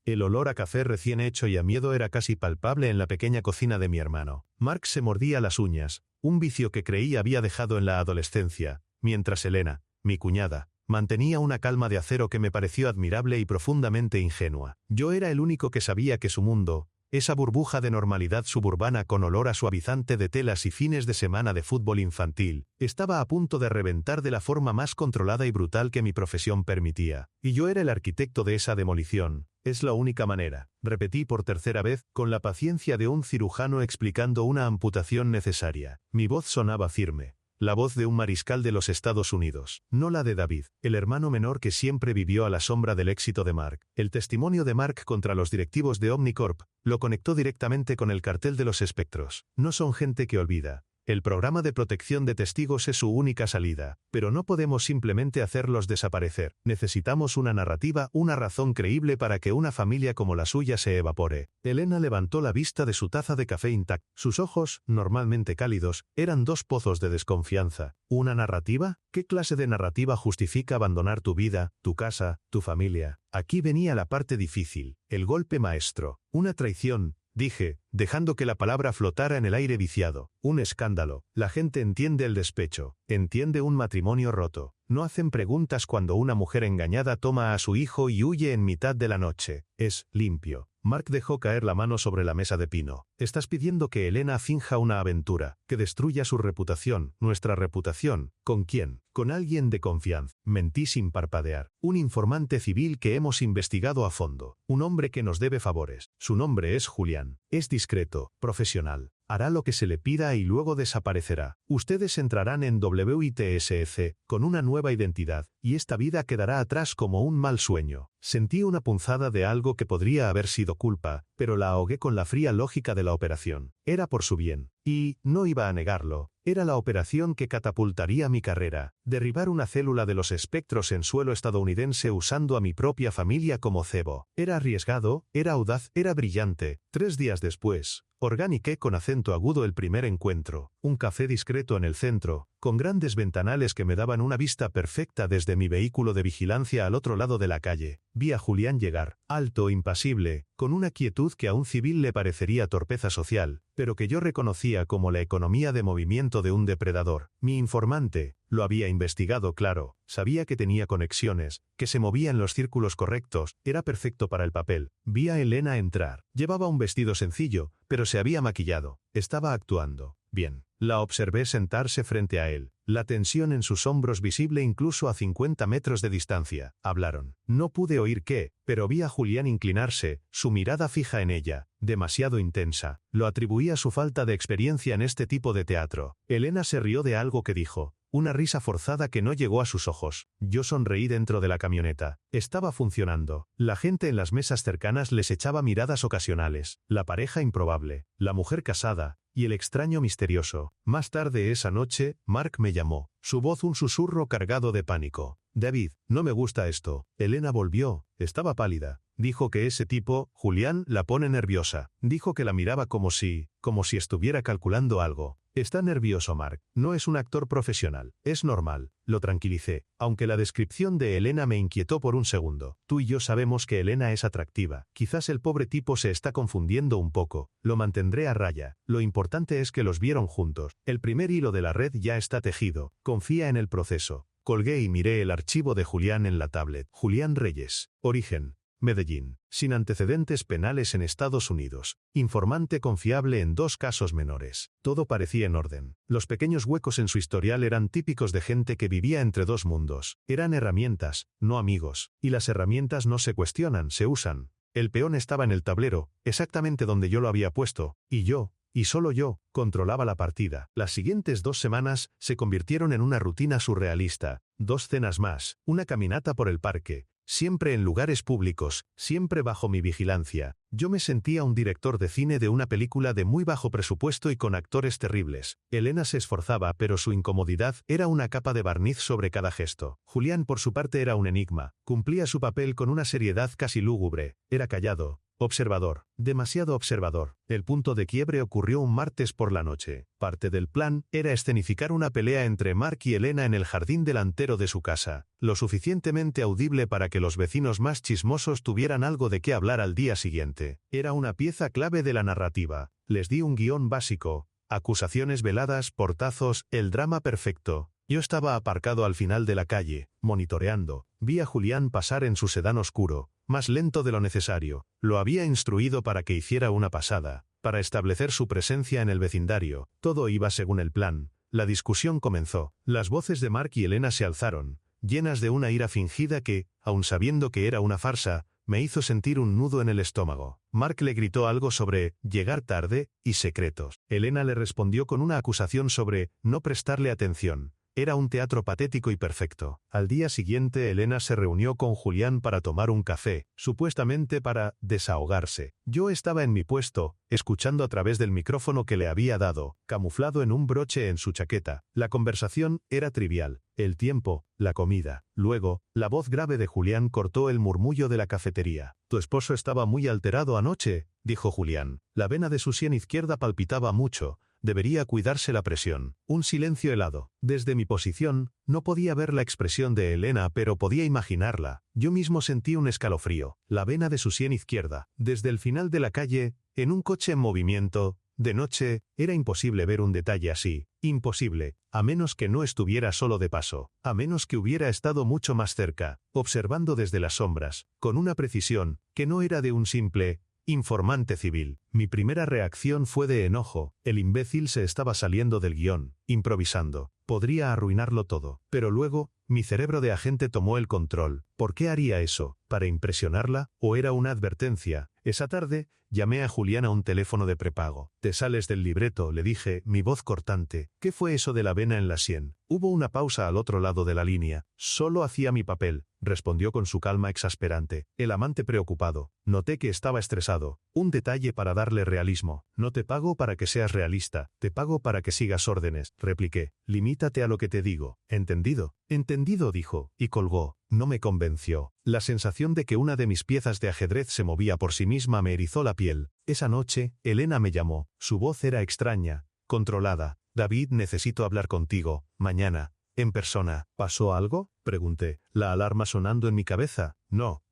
El olor a café recién hecho y a miedo era casi palpable en la pequeña cocina de mi hermano. Mark se mordía las uñas, un vicio que creí había dejado en la adolescencia, mientras Elena, mi cuñada, mantenía una calma de acero que me pareció admirable y profundamente ingenua. Yo era el único que sabía que su mundo, esa burbuja de normalidad suburbana con olor a suavizante de telas y fines de semana de fútbol infantil, estaba a punto de reventar de la forma más controlada y brutal que mi profesión permitía. Y yo era el arquitecto de esa demolición. Es la única manera, repetí por tercera vez, con la paciencia de un cirujano explicando una amputación necesaria. Mi voz sonaba firme. La voz de un mariscal de los Estados Unidos, no la de David, el hermano menor que siempre vivió a la sombra del éxito de Mark. El testimonio de Mark contra los directivos de Omnicorp lo conectó directamente con el cartel de los espectros. No son gente que olvida. El programa de protección de testigos es su única salida, pero no podemos simplemente hacerlos desaparecer. Necesitamos una narrativa, una razón creíble para que una familia como la suya se evapore. Elena levantó la vista de su taza de café intacta. Sus ojos, normalmente cálidos, eran dos pozos de desconfianza. ¿Una narrativa? ¿Qué clase de narrativa justifica abandonar tu vida, tu casa, tu familia? Aquí venía la parte difícil, el golpe maestro, una traición. Dije, dejando que la palabra flotara en el aire viciado. Un escándalo. La gente entiende el despecho, entiende un matrimonio roto. No hacen preguntas cuando una mujer engañada toma a su hijo y huye en mitad de la noche. Es limpio. Mark dejó caer la mano sobre la mesa de pino. Estás pidiendo que Elena finja una aventura, que destruya su reputación, nuestra reputación. ¿Con quién? Con alguien de confianza. Mentí sin parpadear. Un informante civil que hemos investigado a fondo. Un hombre que nos debe favores. Su nombre es Julián. Es discreto, profesional. Hará lo que se le pida y luego desaparecerá. Ustedes entrarán en WITSC con una nueva identidad, y esta vida quedará atrás como un mal sueño. Sentí una punzada de algo que podría haber sido culpa, pero la ahogué con la fría lógica de la operación. Era por su bien. Y, no iba a negarlo, era la operación que catapultaría mi carrera. Derribar una célula de los espectros en suelo estadounidense usando a mi propia familia como cebo. Era arriesgado, era audaz, era brillante. 3 días después, organiqué con acento agudo el primer encuentro. Un café discreto en el centro, con grandes ventanales que me daban una vista perfecta desde mi vehículo de vigilancia al otro lado de la calle. Vi a Julián llegar, alto, impasible, con una quietud que a un civil le parecería torpeza social, pero que yo reconocía como la economía de movimiento de un depredador. Mi informante, lo había investigado, claro, sabía que tenía conexiones, que se movía en los círculos correctos, era perfecto para el papel. Vi a Elena entrar. Llevaba un vestido sencillo, pero se había maquillado. Estaba actuando. Bien. La observé sentarse frente a él, la tensión en sus hombros visible incluso a 50 metros de distancia. Hablaron. No pude oír qué, pero vi a Julián inclinarse, su mirada fija en ella, demasiado intensa. Lo atribuía a su falta de experiencia en este tipo de teatro. Elena se rió de algo que dijo. Una risa forzada que no llegó a sus ojos. Yo sonreí dentro de la camioneta. Estaba funcionando. La gente en las mesas cercanas les echaba miradas ocasionales. La pareja improbable, la mujer casada, y el extraño misterioso. Más tarde esa noche, Mark me llamó. Su voz un susurro cargado de pánico. David, no me gusta esto. Elena volvió. Estaba pálida. Dijo que ese tipo, Julián, la pone nerviosa. Dijo que la miraba como si estuviera calculando algo. Está nervioso Mark. No es un actor profesional. Es normal. Lo tranquilicé, aunque la descripción de Elena me inquietó por un segundo. Tú y yo sabemos que Elena es atractiva. Quizás el pobre tipo se está confundiendo un poco. Lo mantendré a raya. Lo importante es que los vieron juntos. El primer hilo de la red ya está tejido. Confía en el proceso. Colgué y miré el archivo de Julián en la tablet. Julián Reyes. Origen. Medellín. Sin antecedentes penales en Estados Unidos. Informante confiable en 2 casos menores. Todo parecía en orden. Los pequeños huecos en su historial eran típicos de gente que vivía entre 2 mundos. Eran herramientas, no amigos. Y las herramientas no se cuestionan, se usan. El peón estaba en el tablero, exactamente donde yo lo había puesto, y yo, y solo yo, controlaba la partida. Las siguientes 2 semanas se convirtieron en una rutina surrealista. 2 cenas más, una caminata por el parque. Siempre en lugares públicos, siempre bajo mi vigilancia. Yo me sentía un director de cine de una película de muy bajo presupuesto y con actores terribles. Elena se esforzaba, pero su incomodidad era una capa de barniz sobre cada gesto. Julián por su parte era un enigma. Cumplía su papel con una seriedad casi lúgubre. Era callado, Observador. Demasiado observador. El punto de quiebre ocurrió un martes por la noche. Parte del plan era escenificar una pelea entre Mark y Elena en el jardín delantero de su casa, lo suficientemente audible para que los vecinos más chismosos tuvieran algo de qué hablar al día siguiente. Era una pieza clave de la narrativa. Les di un guión básico. Acusaciones veladas, portazos, el drama perfecto. Yo estaba aparcado al final de la calle, monitoreando. Vi a Julián pasar en su sedán oscuro, más lento de lo necesario. Lo había instruido para que hiciera una pasada, para establecer su presencia en el vecindario. Todo iba según el plan. La discusión comenzó. Las voces de Mark y Elena se alzaron, llenas de una ira fingida que, aun sabiendo que era una farsa, me hizo sentir un nudo en el estómago. Mark le gritó algo sobre llegar tarde y secretos. Elena le respondió con una acusación sobre no prestarle atención. Era un teatro patético y perfecto. Al día siguiente Elena se reunió con Julián para tomar un café, supuestamente para desahogarse. Yo estaba en mi puesto, escuchando a través del micrófono que le había dado, camuflado en un broche en su chaqueta. La conversación era trivial. El tiempo, la comida. Luego, la voz grave de Julián cortó el murmullo de la cafetería. «Tu esposo estaba muy alterado anoche», dijo Julián. La vena de su sien izquierda palpitaba mucho. Debería cuidarse la presión. Un silencio helado. Desde mi posición, no podía ver la expresión de Elena, pero podía imaginarla. Yo mismo sentí un escalofrío. La vena de su sien izquierda. Desde el final de la calle, en un coche en movimiento, de noche, era imposible ver un detalle así. Imposible, a menos que no estuviera solo de paso. A menos que hubiera estado mucho más cerca, observando desde las sombras, con una precisión, que no era de un simple informante civil. Mi primera reacción fue de enojo. El imbécil se estaba saliendo del guión, improvisando. Podría arruinarlo todo. Pero luego, mi cerebro de agente tomó el control. ¿Por qué haría eso? ¿Para impresionarla? ¿O era una advertencia? Esa tarde, llamé a Julián a un teléfono de prepago. «Te sales del libreto», le dije, mi voz cortante. «¿Qué fue eso de la vena en la sien?» Hubo una pausa al otro lado de la línea. «Solo hacía mi papel», respondió con su calma exasperante. El amante preocupado. Noté que estaba estresado. Un detalle para darle realismo. «No te pago para que seas realista, te pago para que sigas órdenes», repliqué. «Limítate a lo que te digo». «Entendido». «Entendido», dijo, y colgó. No me convenció. La sensación de que una de mis piezas de ajedrez se movía por sí misma me erizó la piel. Esa noche, Elena me llamó. Su voz era extraña, controlada. «David, necesito hablar contigo, mañana, en persona». «¿Pasó algo?», pregunté. ¿La alarma sonando en mi cabeza? No.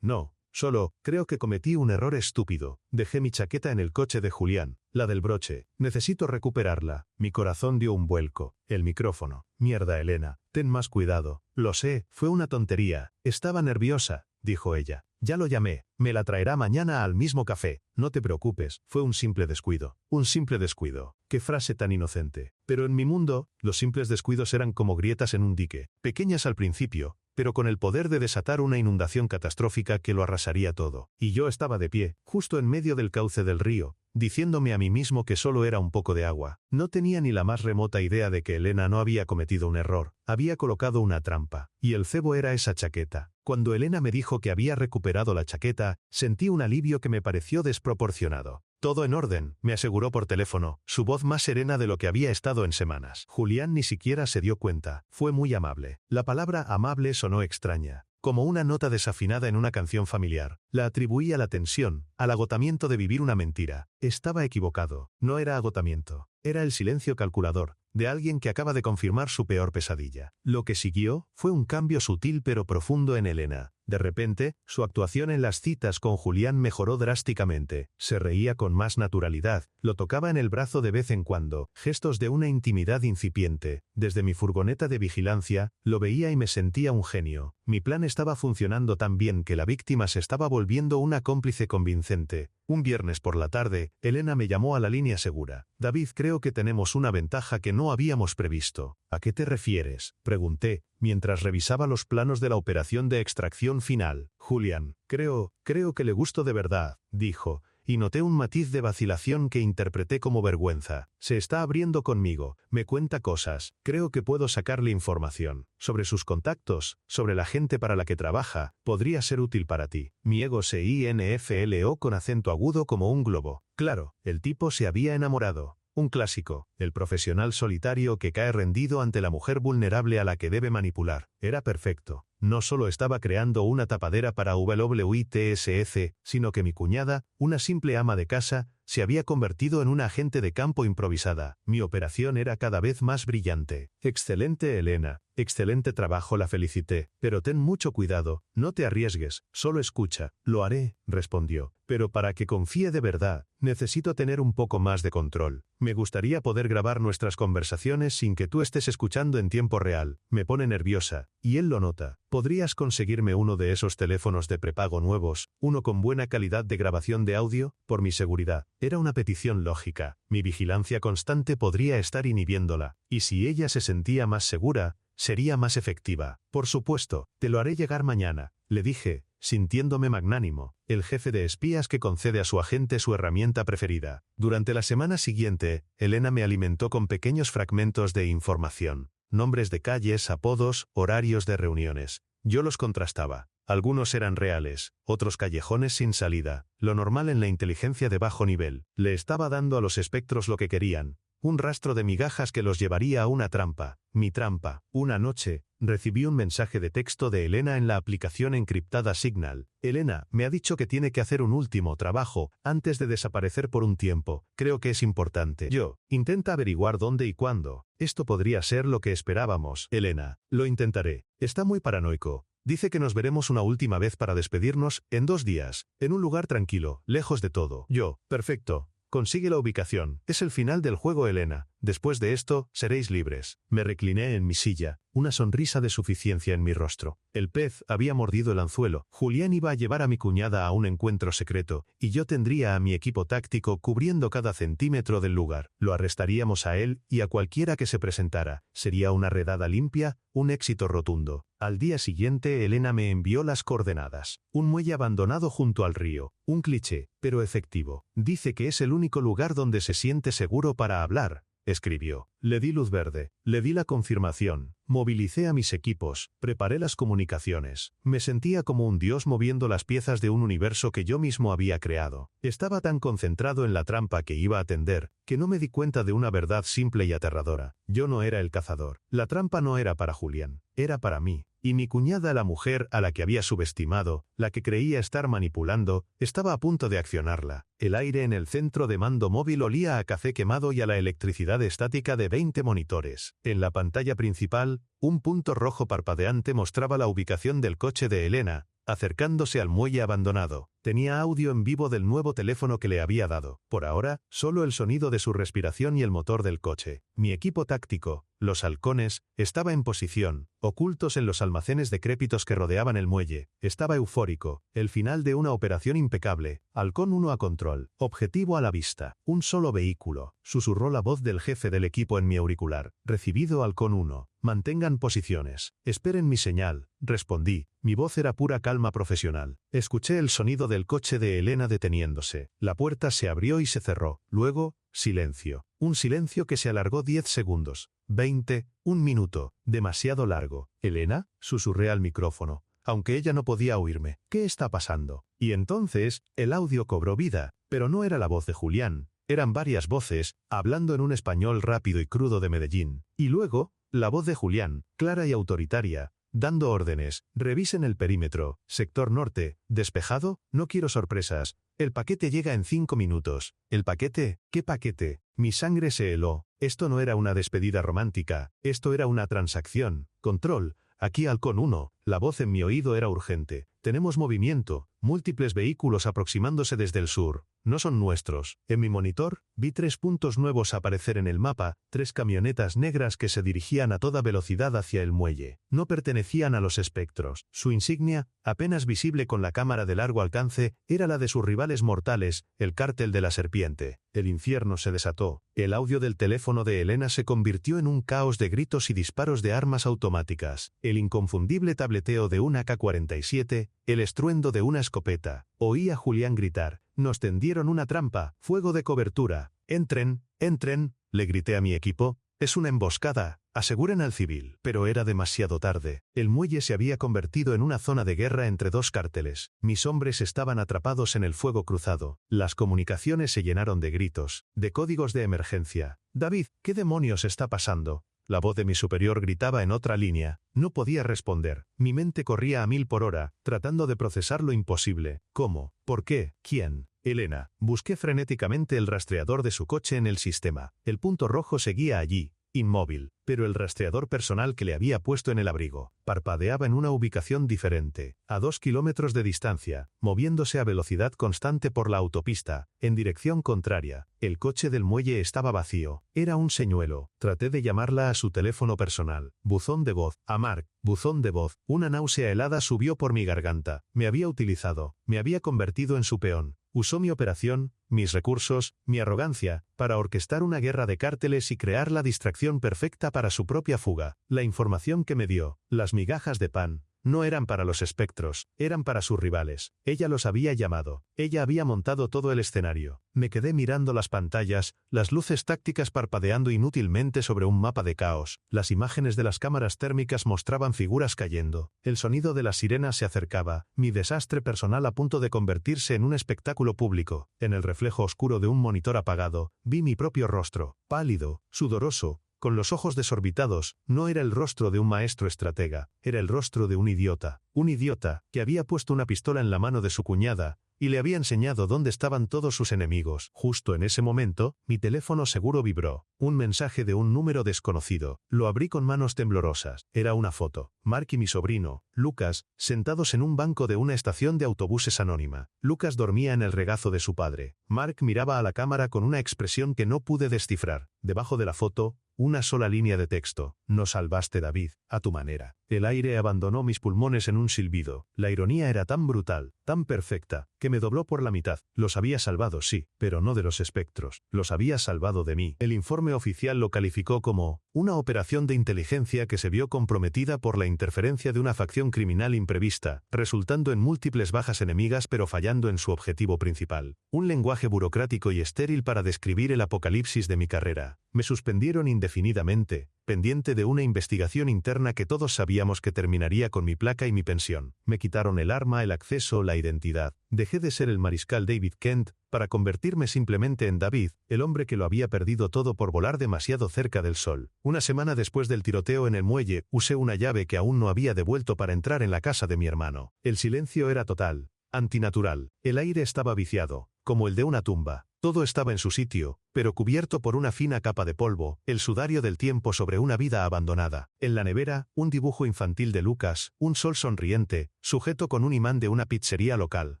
Solo, creo que cometí un error estúpido. Dejé mi chaqueta en el coche de Julián, la del broche. Necesito recuperarla. Mi corazón dio un vuelco. El micrófono. Mierda, Elena. Ten más cuidado. Lo sé, fue una tontería. Estaba nerviosa, dijo ella. Ya lo llamé. Me la traerá mañana al mismo café. No te preocupes, fue un simple descuido. Un simple descuido. Qué frase tan inocente. Pero en mi mundo, los simples descuidos eran como grietas en un dique. Pequeñas al principio, pero con el poder de desatar una inundación catastrófica que lo arrasaría todo. Y yo estaba de pie, justo en medio del cauce del río, diciéndome a mí mismo que solo era un poco de agua. No tenía ni la más remota idea de que Elena no había cometido un error. Había colocado una trampa. Y el cebo era esa chaqueta. Cuando Elena me dijo que había recuperado la chaqueta, sentí un alivio que me pareció desproporcionado. «Todo en orden», me aseguró por teléfono, su voz más serena de lo que había estado en semanas. Julián ni siquiera se dio cuenta. Fue muy amable. La palabra amable sonó extraña, como una nota desafinada en una canción familiar. La atribuí a la tensión, al agotamiento de vivir una mentira. Estaba equivocado. No era agotamiento. Era el silencio calculador, de alguien que acaba de confirmar su peor pesadilla. Lo que siguió fue un cambio sutil pero profundo en Elena. De repente, su actuación en las citas con Julián mejoró drásticamente. Se reía con más naturalidad, lo tocaba en el brazo de vez en cuando, gestos de una intimidad incipiente. Desde mi furgoneta de vigilancia, lo veía y me sentía un genio. Mi plan estaba funcionando tan bien que la víctima se estaba volviendo una cómplice convincente. Un viernes por la tarde, Elena me llamó a la línea segura. «David, creo que tenemos una ventaja que no habíamos previsto». «¿A qué te refieres?», pregunté, mientras revisaba los planos de la operación de extracción final. «Julián, creo que le gusto de verdad», dijo, y noté un matiz de vacilación que interpreté como vergüenza. «Se está abriendo conmigo, me cuenta cosas, creo que puedo sacarle información. Sobre sus contactos, sobre la gente para la que trabaja, podría ser útil para ti». Mi ego se infló con acento agudo como un globo. Claro, el tipo se había enamorado. Un clásico, el profesional solitario que cae rendido ante la mujer vulnerable a la que debe manipular. Era perfecto. No solo estaba creando una tapadera para WITSF, sino que mi cuñada, una simple ama de casa, se había convertido en una agente de campo improvisada. Mi operación era cada vez más brillante. Excelente, Elena. Excelente trabajo, la felicité. Pero ten mucho cuidado, no te arriesgues, solo escucha. Lo haré, respondió. Pero para que confíe de verdad, necesito tener un poco más de control. Me gustaría poder grabar nuestras conversaciones sin que tú estés escuchando en tiempo real. Me pone nerviosa, y él lo nota. ¿Podrías conseguirme uno de esos teléfonos de prepago nuevos, uno con buena calidad de grabación de audio, por mi seguridad? Era una petición lógica. Mi vigilancia constante podría estar inhibiéndola, y si ella se sentía más segura, sería más efectiva. Por supuesto, te lo haré llegar mañana, le dije, sintiéndome magnánimo, el jefe de espías que concede a su agente su herramienta preferida. Durante la semana siguiente, Elena me alimentó con pequeños fragmentos de información. Nombres de calles, apodos, horarios de reuniones. Yo los contrastaba. Algunos eran reales, otros callejones sin salida, lo normal en la inteligencia de bajo nivel. Le estaba dando a los espectros lo que querían, un rastro de migajas que los llevaría a una trampa. Mi trampa. Una noche, recibí un mensaje de texto de Elena en la aplicación encriptada Signal. Elena, me ha dicho que tiene que hacer un último trabajo, antes de desaparecer por un tiempo. Creo que es importante. Yo, intenta averiguar dónde y cuándo. Esto podría ser lo que esperábamos. Elena, lo intentaré. Está muy paranoico. Dice que nos veremos una última vez para despedirnos, en 2 días, en un lugar tranquilo, lejos de todo. Yo, perfecto. Consigue la ubicación. Es el final del juego, Elena. Después de esto, seréis libres. Me recliné en mi silla, una sonrisa de suficiencia en mi rostro. El pez había mordido el anzuelo. Julián iba a llevar a mi cuñada a un encuentro secreto, y yo tendría a mi equipo táctico cubriendo cada centímetro del lugar. Lo arrestaríamos a él y a cualquiera que se presentara. Sería una redada limpia, un éxito rotundo. Al día siguiente, Elena me envió las coordenadas. Un muelle abandonado junto al río. Un cliché, pero efectivo. Dice que es el único lugar donde se siente seguro para hablar, escribió. Le di luz verde, le di la confirmación, movilicé a mis equipos, preparé las comunicaciones. Me sentía como un dios moviendo las piezas de un universo que yo mismo había creado. Estaba tan concentrado en la trampa que iba a tender, que no me di cuenta de una verdad simple y aterradora. Yo no era el cazador. La trampa no era para Julián, era para mí. Y mi cuñada, la mujer a la que había subestimado, la que creía estar manipulando, estaba a punto de accionarla. El aire en el centro de mando móvil olía a café quemado y a la electricidad estática de 20 monitores. En la pantalla principal, un punto rojo parpadeante mostraba la ubicación del coche de Elena, acercándose al muelle abandonado. Tenía audio en vivo del nuevo teléfono que le había dado. Por ahora, solo el sonido de su respiración y el motor del coche. Mi equipo táctico, los halcones, estaba en posición, ocultos en los almacenes decrépitos que rodeaban el muelle. Estaba eufórico. El final de una operación impecable. Halcón 1 a control. Objetivo a la vista. Un solo vehículo. Susurró la voz del jefe del equipo en mi auricular. Recibido, Halcón 1. Mantengan posiciones. Esperen mi señal. Respondí. Mi voz era pura calma profesional. Escuché el sonido del coche de Elena deteniéndose. La puerta se abrió y se cerró. Luego, silencio. Un silencio que se alargó 10 segundos. 20, un minuto. Demasiado largo. ¿Elena? Susurré al micrófono, aunque ella no podía oírme. ¿Qué está pasando? Y entonces, el audio cobró vida. Pero no era la voz de Julián. Eran varias voces, hablando en un español rápido y crudo de Medellín. Y luego, la voz de Julián, clara y autoritaria, dando órdenes. Revisen el perímetro. Sector norte. ¿Despejado? No quiero sorpresas. El paquete llega en 5 minutos. ¿El paquete? ¿Qué paquete? Mi sangre se heló. Esto no era una despedida romántica. Esto era una transacción. Control. Aquí Halcón 1. La voz en mi oído era urgente. Tenemos movimiento. Múltiples vehículos aproximándose desde el sur. No son nuestros. En mi monitor, vi 3 puntos nuevos aparecer en el mapa, 3 camionetas negras que se dirigían a toda velocidad hacia el muelle. No pertenecían a los espectros. Su insignia, apenas visible con la cámara de largo alcance, era la de sus rivales mortales, el cártel de la serpiente. El infierno se desató. El audio del teléfono de Elena se convirtió en un caos de gritos y disparos de armas automáticas. El inconfundible tableteo de un AK-47, el estruendo de una escopeta. Oí a Julián gritar. Nos tendieron una trampa. Fuego de cobertura. Entren, entren, le grité a mi equipo. Es una emboscada. Aseguren al civil. Pero era demasiado tarde. El muelle se había convertido en una zona de guerra entre 2 cárteles. Mis hombres estaban atrapados en el fuego cruzado. Las comunicaciones se llenaron de gritos, de códigos de emergencia. David, ¿qué demonios está pasando? La voz de mi superior gritaba en otra línea. No podía responder. Mi mente corría a 1000 por hora, tratando de procesar lo imposible. ¿Cómo? ¿Por qué? ¿Quién? Elena. Busqué frenéticamente el rastreador de su coche en el sistema. El punto rojo seguía allí, inmóvil, pero el rastreador personal que le había puesto en el abrigo parpadeaba en una ubicación diferente, a 2 kilómetros de distancia, moviéndose a velocidad constante por la autopista, en dirección contraria. El coche del muelle estaba vacío. Era un señuelo. Traté de llamarla a su teléfono personal. Buzón de voz. A Mark. Buzón de voz. Una náusea helada subió por mi garganta. Me había utilizado. Me había convertido en su peón. Usó mi operación, mis recursos, mi arrogancia, para orquestar una guerra de cárteles y crear la distracción perfecta para su propia fuga. La información que me dio, las migajas de pan, no eran para los espectros, eran para sus rivales. Ella los había llamado. Ella había montado todo el escenario. Me quedé mirando las pantallas, las luces tácticas parpadeando inútilmente sobre un mapa de caos. Las imágenes de las cámaras térmicas mostraban figuras cayendo. El sonido de las sirenas se acercaba, mi desastre personal a punto de convertirse en un espectáculo público. En el reflejo oscuro de un monitor apagado, vi mi propio rostro, pálido, sudoroso, con los ojos desorbitados. No era el rostro de un maestro estratega, era el rostro de un idiota que había puesto una pistola en la mano de su cuñada, y le había enseñado dónde estaban todos sus enemigos. Justo en ese momento, mi teléfono seguro vibró. Un mensaje de un número desconocido. Lo abrí con manos temblorosas. Era una foto. Mark y mi sobrino, Lucas, sentados en un banco de una estación de autobuses anónima. Lucas dormía en el regazo de su padre. Mark miraba a la cámara con una expresión que no pude descifrar. Debajo de la foto, una sola línea de texto. Nos salvaste, David, a tu manera. El aire abandonó mis pulmones en un silbido. La ironía era tan brutal, tan perfecta, que me dobló por la mitad. Los había salvado, sí, pero no de los espectros. Los había salvado de mí. El informe oficial lo calificó como una operación de inteligencia que se vio comprometida por la interferencia de una facción criminal imprevista, resultando en múltiples bajas enemigas pero fallando en su objetivo principal. Un lenguaje burocrático y estéril para describir el apocalipsis de mi carrera. Me suspendieron indefinidamente, pendiente de una investigación interna que todos sabíamos que terminaría con mi placa y mi pensión. Me quitaron el arma, el acceso, la identidad. Dejé de ser el mariscal David Kent, para convertirme simplemente en David, el hombre que lo había perdido todo por volar demasiado cerca del sol. Una semana después del tiroteo en el muelle, usé una llave que aún no había devuelto para entrar en la casa de mi hermano. El silencio era total, antinatural. El aire estaba viciado, como el de una tumba. Todo estaba en su sitio, pero cubierto por una fina capa de polvo, el sudario del tiempo sobre una vida abandonada. En la nevera, un dibujo infantil de Lucas, un sol sonriente, sujeto con un imán de una pizzería local.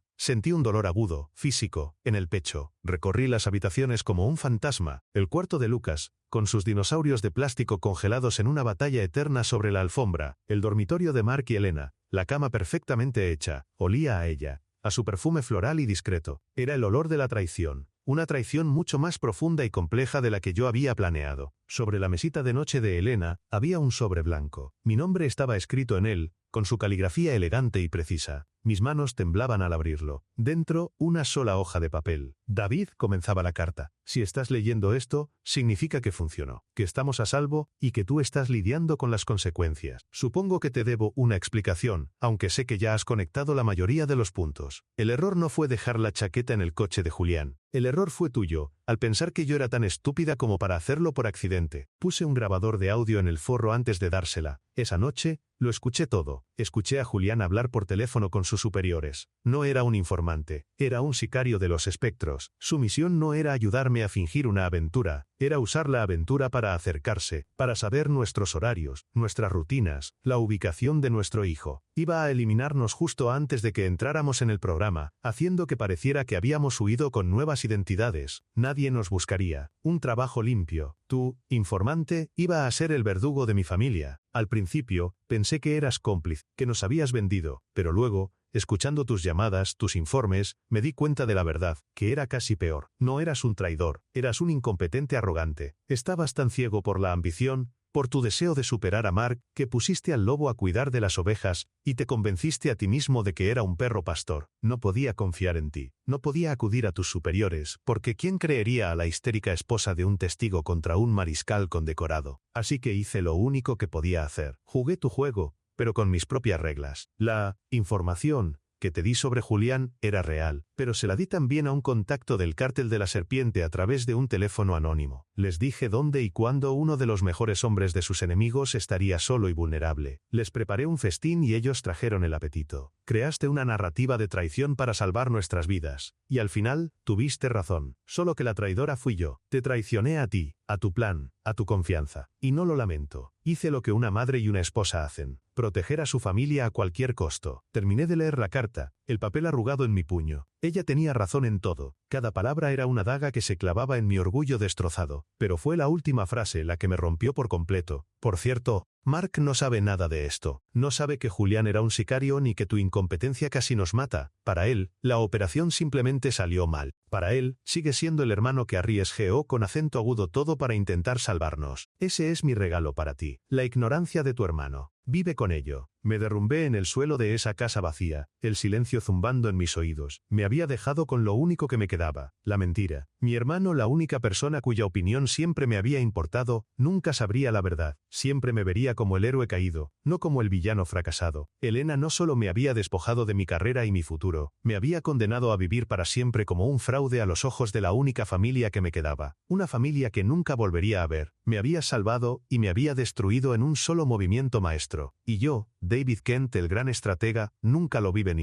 Sentí un dolor agudo, físico, en el pecho. Recorrí las habitaciones como un fantasma. El cuarto de Lucas, con sus dinosaurios de plástico congelados en una batalla eterna sobre la alfombra. El dormitorio de Mark y Elena, la cama perfectamente hecha, olía a ella, a su perfume floral y discreto. Era el olor de la traición. Una traición mucho más profunda y compleja de la que yo había planeado. Sobre la mesita de noche de Elena, había un sobre blanco. Mi nombre estaba escrito en él, con su caligrafía elegante y precisa. Mis manos temblaban al abrirlo. Dentro, una sola hoja de papel. David, comenzaba la carta. Si estás leyendo esto, significa que funcionó, que estamos a salvo y que tú estás lidiando con las consecuencias. Supongo que te debo una explicación, aunque sé que ya has conectado la mayoría de los puntos. El error no fue dejar la chaqueta en el coche de Julián. El error fue tuyo, al pensar que yo era tan estúpida como para hacerlo por accidente. Puse un grabador de audio en el forro antes de dársela. Esa noche, lo escuché todo. Escuché a Julián hablar por teléfono con sus superiores. No era un informante, era un sicario de los espectros. Su misión no era ayudarme a fingir una aventura, era usar la aventura para acercarse, para saber nuestros horarios, nuestras rutinas, la ubicación de nuestro hijo. Iba a eliminarnos justo antes de que entráramos en el programa, haciendo que pareciera que habíamos huido con nuevas identidades. Nadie nos buscaría. Un trabajo limpio. Tú, informante, iba a ser el verdugo de mi familia. Al principio, pensé que eras cómplice, que nos habías vendido, pero luego, escuchando tus llamadas, tus informes, me di cuenta de la verdad, que era casi peor. No eras un traidor, eras un incompetente arrogante. Estabas tan ciego por la ambición, por tu deseo de superar a Mark, que pusiste al lobo a cuidar de las ovejas, y te convenciste a ti mismo de que era un perro pastor. No podía confiar en ti. No podía acudir a tus superiores, porque ¿quién creería a la histérica esposa de un testigo contra un mariscal condecorado? Así que hice lo único que podía hacer. Jugué tu juego, pero con mis propias reglas. La información que te di sobre Julián era real, pero se la di también a un contacto del cártel de la serpiente a través de un teléfono anónimo. Les dije dónde y cuándo uno de los mejores hombres de sus enemigos estaría solo y vulnerable. Les preparé un festín y ellos trajeron el apetito. Creaste una narrativa de traición para salvar nuestras vidas. Y al final, tuviste razón. Solo que la traidora fui yo. Te traicioné a ti, a tu plan, a tu confianza. Y no lo lamento. Hice lo que una madre y una esposa hacen. Proteger a su familia a cualquier costo. Terminé de leer la carta, el papel arrugado en mi puño. Ella tenía razón en todo. Cada palabra era una daga que se clavaba en mi orgullo destrozado. Pero fue la última frase la que me rompió por completo. Por cierto, Mark no sabe nada de esto. No sabe que Julián era un sicario ni que tu incompetencia casi nos mata. Para él, la operación simplemente salió mal. Para él, sigue siendo el hermano que arriesgó con acento agudo todo para intentar salvarnos. Ese es mi regalo para ti. La ignorancia de tu hermano. Vive con ello. Me derrumbé en el suelo de esa casa vacía, el silencio zumbando en mis oídos. Me había dejado con lo único que me quedaba, la mentira. Mi hermano, la única persona cuya opinión siempre me había importado, nunca sabría la verdad. Siempre me vería como el héroe caído, no como el villano fracasado. Elena no solo me había despojado de mi carrera y mi futuro, me había condenado a vivir para siempre como un fraude a los ojos de la única familia que me quedaba. Una familia que nunca volvería a ver. Me había salvado y me había destruido en un solo movimiento maestro. Y yo, David Kent, el gran estratega, nunca lo vi venir.